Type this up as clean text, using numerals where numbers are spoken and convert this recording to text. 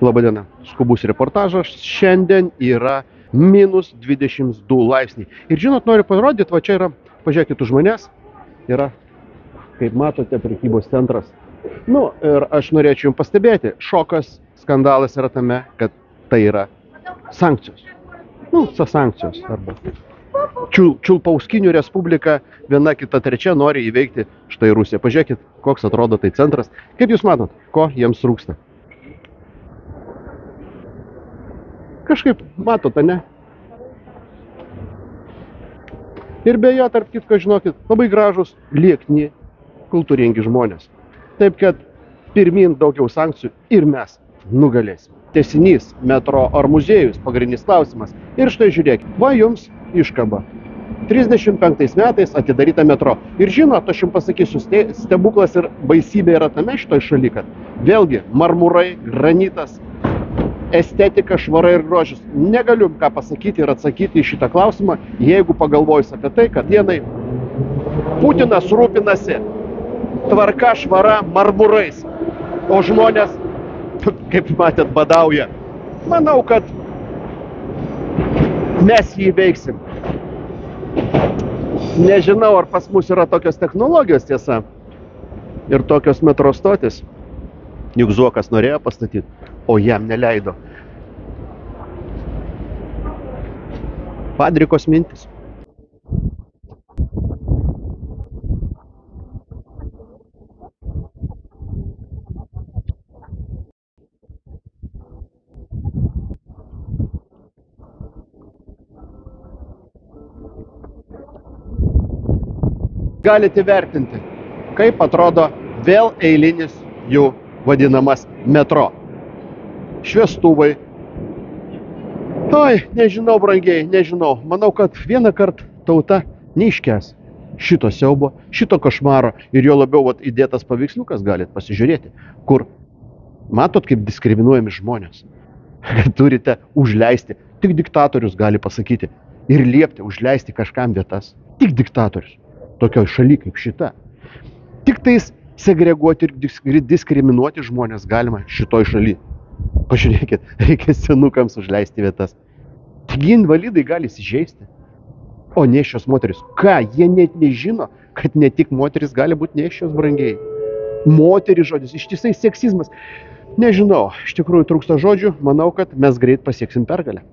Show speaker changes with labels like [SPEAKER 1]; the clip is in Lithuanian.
[SPEAKER 1] Labadiena, skubus reportažas. Šiandien yra -22 laipsniai. Ir žinot, noriu parodyti, va čia yra, pažiūrėkit už manęs, yra, kaip matote, prekybos centras. Nu, ir aš norėčiau jums pastebėti, šokas, skandalas yra tame, kad tai yra sankcijos. Nu, sankcijos arba Čiulpauskinių Respublika, viena kita trečia nori įveikti štai Rusiją. Pažiūrėkit, koks atrodo tai centras. Kaip jūs matot, ko jiems trūksta? Kažkaip, matot, ne? Ir beje, tarp kitko, žinokit, labai gražus, liekni, kultūringi žmonės. Taip kad pirmin daugiau sankcijų ir mes nugalėsim. Tęsinys, metro ar muziejus, pagrindinis klausimas. Ir štai žiūrėkit, va jums iškaba. 35 metais atidaryta metro. Ir žinot, aš jums pasakysiu, stebuklas ir baisybė yra tame šitoj šaly, kad vėlgi marmurai, granitas, estetika, švara ir grožis. Negaliu ką pasakyti ir atsakyti į šitą klausimą, jeigu pagalvojus apie tai, kad dienai Putinas rūpinasi tvarka, švara, marmurais, o žmonės, kaip matėt, badauja. Manau, kad mes jį veiksim. Nežinau, ar pas mus yra tokios technologijos, tiesa, ir tokios metro stotis. Juk Zuokas norėjo pastatyti, o jam neleido. Padrikos mintis. Galite vertinti, kaip atrodo vėl eilinis jų vadinamas metro. Šviestuvai. Oi, nežinau, brangiai, nežinau. Manau, kad vieną kartą tauta neiškęs šito siaubo, šito košmaro ir jo labiau įdėtas paveiksliukas galit pasižiūrėti, kur matot, kaip diskriminuojami žmonės. Kad turite užleisti. Tik diktatorius gali pasakyti ir liepti užleisti kažkam vietas. Tik diktatorius. Tokioj šaly kaip šita. Tik tais segreguoti ir diskriminuoti žmonės galima šitoj šaly. Pažiūrėkit, reikia senukams užleisti vietas. Taigi invalidai gali įsižeisti. O nėščios moteris. Ką? Jie net nežino, kad ne tik moteris gali būti nėščios, brangiai. Moteris žodis, ištisai seksizmas. Nežinau, iš tikrųjų trūksta žodžių. Manau, kad mes greit pasieksim pergalę.